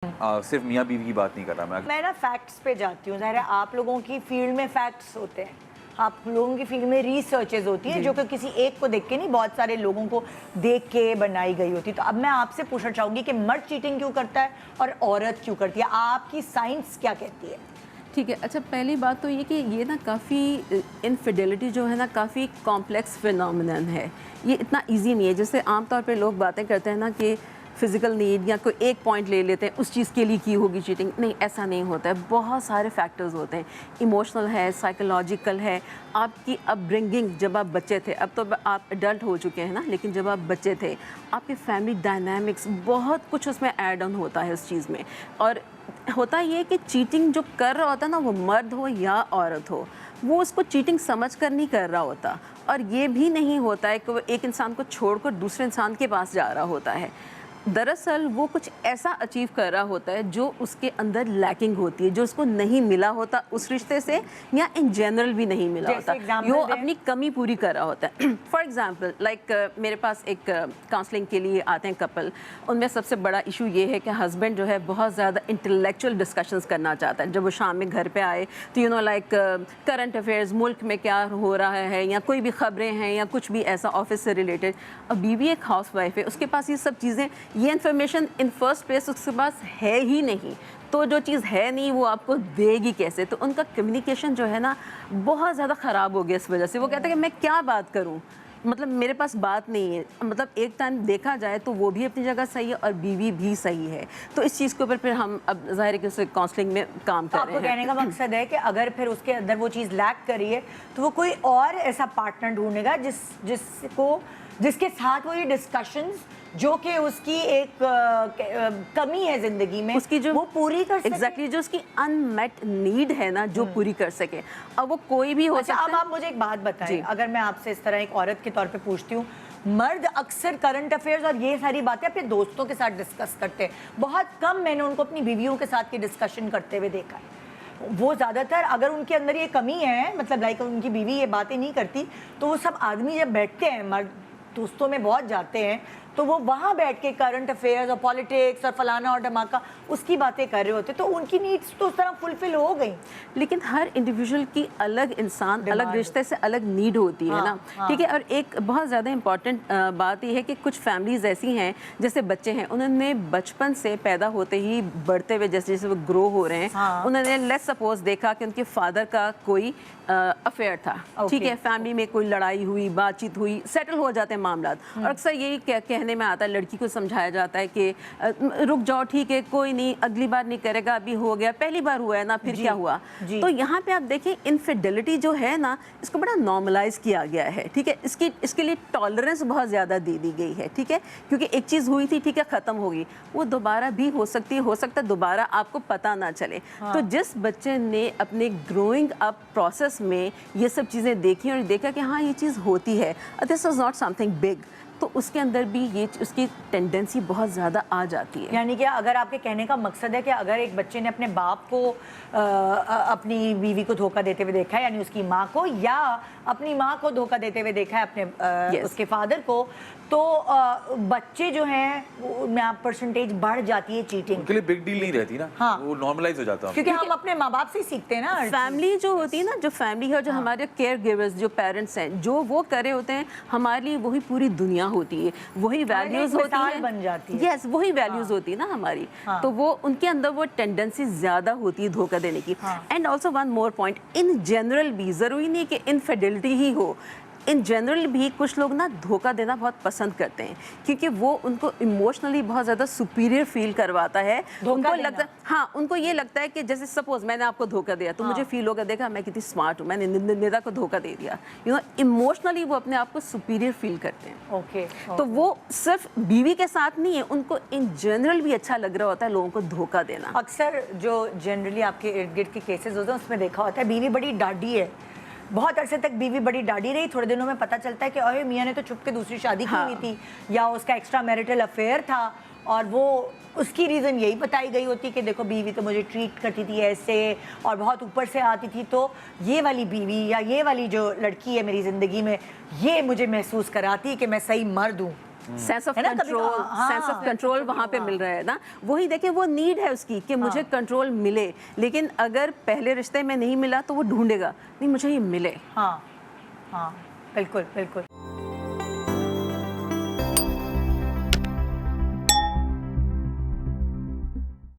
صرف میاں بیوی کی بات نہیں کر رہا میں نا فیکٹس پہ جاتی ہوں. ظاہر ہے آپ لوگوں کی فیلڈ میں فیکٹس ہوتے ہیں, آپ لوگوں کی فیلڈ میں ریسرچز ہوتی ہیں جو کہ کسی ایک کو دیکھ کے نہیں, بہت سارے لوگوں کو دیکھ کے بنائی گئی ہوتی. تو اب میں آپ سے پوچھنا چاہوں گی کہ مرد چیٹنگ کیوں کرتا ہے اور عورت کیوں کرتی ہے, آپ کی سائنس کیا کہتی ہے؟ ٹھیک ہے. اچھا, پہلی بات تو یہ کہ یہ نا کافی انفیڈیلٹی جو ہے نا کافی کمپلیکس فینومینن ہے. یہ اتنا ایزی نہیں ہے. جیسے عام طور پہ لوگ باتیں کرتے ہیں نا کہ فزیکل نیڈ یا کوئی ایک پوائنٹ لے لیتے ہیں اس چیز کے لیے کی ہوگی چیٹنگ. نہیں, ایسا نہیں ہوتا ہے. بہت سارے فیکٹرز ہوتے ہیں. ایموشنل ہے, سائیکولوجیکل ہے, آپ کی اپ برنگنگ جب آپ بچے تھے, اب تو آپ ایڈلٹ ہو چکے ہیں نا, لیکن جب آپ بچے تھے آپ کے فیملی ڈائنامکس بہت کچھ اس میں ایڈ آن ہوتا ہے اس چیز میں. اور ہوتا یہ ہے کہ چیٹنگ جو کر رہا ہوتا ہے نا, وہ مرد ہو یا عورت ہو, وہ اس کو چیٹنگ سمجھ کر نہیں کر رہا ہوتا. اور یہ بھی نہیں ہوتا ہے کہ وہ ایک انسان کو چھوڑ کر دوسرے انسان کے پاس جا رہا ہوتا ہے. دراصل وہ کچھ ایسا اچیو کر رہا ہوتا ہے جو اس کے اندر لیکنگ ہوتی ہے, جو اس کو نہیں ملا ہوتا اس رشتے سے, یا ان جنرل بھی نہیں ملا ہوتا, وہ اپنی کمی پوری کر رہا ہوتا ہے. فار ایگزامپل لائک میرے پاس ایک کاؤنسلنگ کے لیے آتے ہیں کپل, ان میں سب سے بڑا ایشو یہ ہے کہ ہسبینڈ جو ہے بہت زیادہ انٹلیکچوئل ڈسکشنز کرنا چاہتا ہے. جب وہ شام میں گھر پہ آئے تو لائک کرنٹ افیئرز, ملک میں کیا ہو رہا ہے, یا کوئی بھی خبریں ہیں یا کچھ بھی ایسا آفس سے ریلیٹڈ. اب بیوی ایک ہاؤس وائف ہے, اس کے پاس یہ سب چیزیں, یہ انفارمیشن ان فرسٹ پلیس اس کے پاس ہے ہی نہیں. تو جو چیز ہے نہیں وہ آپ کو دے گی کیسے؟ تو ان کا کمیونیکیشن جو ہے نا بہت زیادہ خراب ہو گیا اس وجہ سے. وہ کہتے ہیں کہ میں کیا بات کروں, مطلب میرے پاس بات نہیں ہے. مطلب ایک ٹائم دیکھا جائے تو وہ بھی اپنی جگہ صحیح ہے اور بیوی بھی صحیح ہے. تو اس چیز کے اوپر پھر ہم اب ظاہر ہے کہ اس کاؤنسلنگ میں کام کر رہے ہیں. آپ کو کہنے کا مقصد ہے کہ اگر پھر اس کے اندر وہ چیز لیک کری ہے تو وہ کوئی اور ایسا پارٹنر ڈھونڈے گا جس کے ساتھ وہ یہ ڈسکشنز جو کہ اس کی ایک کمی ہے زندگی میں, اس کی جو وہ پوری کر سکے. ایگزیکٹلی, جو اس کی ان میٹ نیڈ ہے نا, جو پوری کر سکے. اب وہ کوئی بھی ہو سکتا ہے. اب آپ مجھے ایک بات بتائیں, اگر میں آپ سے اس طرح ایک عورت کے طور پہ پوچھتی ہوں, مرد اکثر کرنٹ افیئرز اور یہ ساری باتیں اپنے دوستوں کے ساتھ ڈسکس کرتے ہیں, بہت کم میں نے ان کو اپنی بیویوں کے ساتھ کی ڈسکشن کرتے ہوئے دیکھا ہے. وہ زیادہ تر اگر ان کے اندر یہ کمی ہے, مطلب لائک ان کی بیوی یہ باتیں نہیں کرتی, تو وہ سب آدمی جب بیٹھتے ہیں, مرد دوستوں میں بہت جاتے ہیں, تو وہ وہاں بیٹھ کے کرنٹ افیئرز اور پالیٹکس اور فلانا اور دھماکہ اس کی باتیں کر رہے ہوتے. تو ان کی نیڈس تو اس طرح فلفل ہو گئی. لیکن ہر انڈیویجول کی الگ انسان, الگ رشتے سے الگ نیڈ ہوتی ہے نا, ٹھیک ہے. اور ایک بہت زیادہ امپورٹنٹ بات یہ ہے کہ کچھ فیملیز ایسی ہیں, جیسے بچے ہیں, انہوں نے بچپن سے پیدا ہوتے ہی بڑھتے ہوئے جیسے جیسے وہ گرو ہو رہے ہیں, انہوں نے لیٹس سپوز دیکھا کہ ان کے فادر کا کوئی افیئر تھا, ٹھیک ہے, فیملی میں کوئی لڑائی ہوئی, بات چیت ہوئی, سیٹل ہو جاتے ہیں معاملات. اور اکثر یہی کہنے میں آتا ہے, لڑکی کو سمجھایا جاتا ہے کہ رک جاؤ, ٹھیک ہے, کوئی نہیں, اگلی بار نہیں کرے گا, ابھی ہو گیا, پہلی بار ہوا ہے نا, پھر کیا ہوا. تو یہاں پہ آپ دیکھیں انفیڈیلٹی جو ہے نا, اس کو بڑا نارملائز کیا گیا ہے, ٹھیک ہے. اس کے لیے ٹالرنس بہت زیادہ دے دی گئی ہے, ٹھیک ہے, کیونکہ ایک چیز ہوئی تھی, ٹھیک ہے, ختم ہوگی, وہ دوبارہ بھی ہو سکتی ہے, ہو سکتا ہے دوبارہ آپ کو پتہ نہ چلے. تو جس بچے نے اپنے گروئنگ اپ پروسیس میں یہ سب چیزیں دیکھی اور دیکھا کہ ہاں یہ چیز ہوتی ہے, this is not something big, تو اس کے اندر بھی یہ اس کی ٹینڈنسی بہت زیادہ آ جاتی ہے. یعنی کہ اگر آپ کے کہنے کا مقصد ہے کہ اگر ایک بچے نے اپنے باپ کو اپنی بیوی کو دھوکہ دیتے ہوئے دیکھا ہے, یعنی اس کی ماں کو, یا اپنی ماں کو دھوکہ دیتے ہوئے دیکھا ہے اپنے اس کے فادر کو, تو بچے جو ہیں ان میں پرسنٹیج بڑھ جاتی ہے چیٹنگ. ان کے لیے بگ ڈیل نہیں رہتی نا, وہ نارملائز ہو جاتا ہے, کیونکہ ہم اپنے ماں باپ سے ہی سیکھتے ہیں نا. فیملی جو ہوتی ہے نا, جو فیملی ہے, جو ہمارے کیئر گیورز, جو پیرنٹس ہیں, جو وہ کرے ہوتے ہیں, ہمارے لیے وہی پوری دنیا ہوتی ہے, وہی ویلیوز ہوتی ہیں, بن جاتی ہے. یس, وہی ویلیوز ہوتی ہے نا ہماری. تو وہ ان کے اندر وہ ٹینڈنسی زیادہ ہوتی ہے دھوکہ دینے کی. And also one more point, in general بھی ضروری نہیں کہ انفیڈیلٹی ہی ہو, ان جنرل بھی کچھ لوگ نا دھوکہ دینا بہت پسند کرتے ہیں, کیونکہ وہ ان کو ایموشنلی بہت زیادہ سپیریئر فیل کرواتا ہے. ان کو لگتا ہے, ہاں, ان کو یہ لگتا ہے کہ جیسے سپوز میں نے آپ کو دھوکہ دیا, تو مجھے فیل ہوگا, دیکھا میں کتنی اسمارٹ ہوں, میں نے ندا کو دھوکہ دے دیا. ایموشنلی وہ اپنے آپ کو سپیریئر فیل کرتے ہیں. تو وہ صرف بیوی کے ساتھ نہیں ہے, ان کو ان جنرل بھی اچھا لگ رہا ہوتا ہے لوگوں کو دھوکہ دینا. اکثر جو جنرلی آپ کے ارد گرد کے کیسز ہوتے ہیں اس میں دیکھا ہوتا ہے بیوی بڑی ڈاڈی ہے, بہت عرصے تک بیوی بڑی ڈاڈی رہی, تھوڑے دنوں میں پتہ چلتا ہے کہ اوہ میاں نے تو چھپ کے دوسری شادی کی ہوئی تھی, یا اس کا ایکسٹرا میرٹل افیئر تھا, اور وہ اس کی ریزن یہی بتائی گئی ہوتی کہ دیکھو بیوی تو مجھے ٹریٹ کرتی تھی ایسے اور بہت اوپر سے آتی تھی, تو یہ والی بیوی یا یہ والی جو لڑکی ہے میری زندگی میں, یہ مجھے محسوس کراتی ہے کہ میں صحیح مرد ہوں. سینس آف ہے نا، کبھی کنٹرول، ہاں، سینس آف کنٹرول وہاں پہ مل رہا ہے نا. وہی دیکھیں وہ نیڈ ہے اس کی کہ مجھے کنٹرول ملے. لیکن اگر پہلے رشتے میں نہیں ملا تو وہ ڈھونڈے گا نہیں مجھے یہ ملے. ہاں ہاں بالکل بالکل.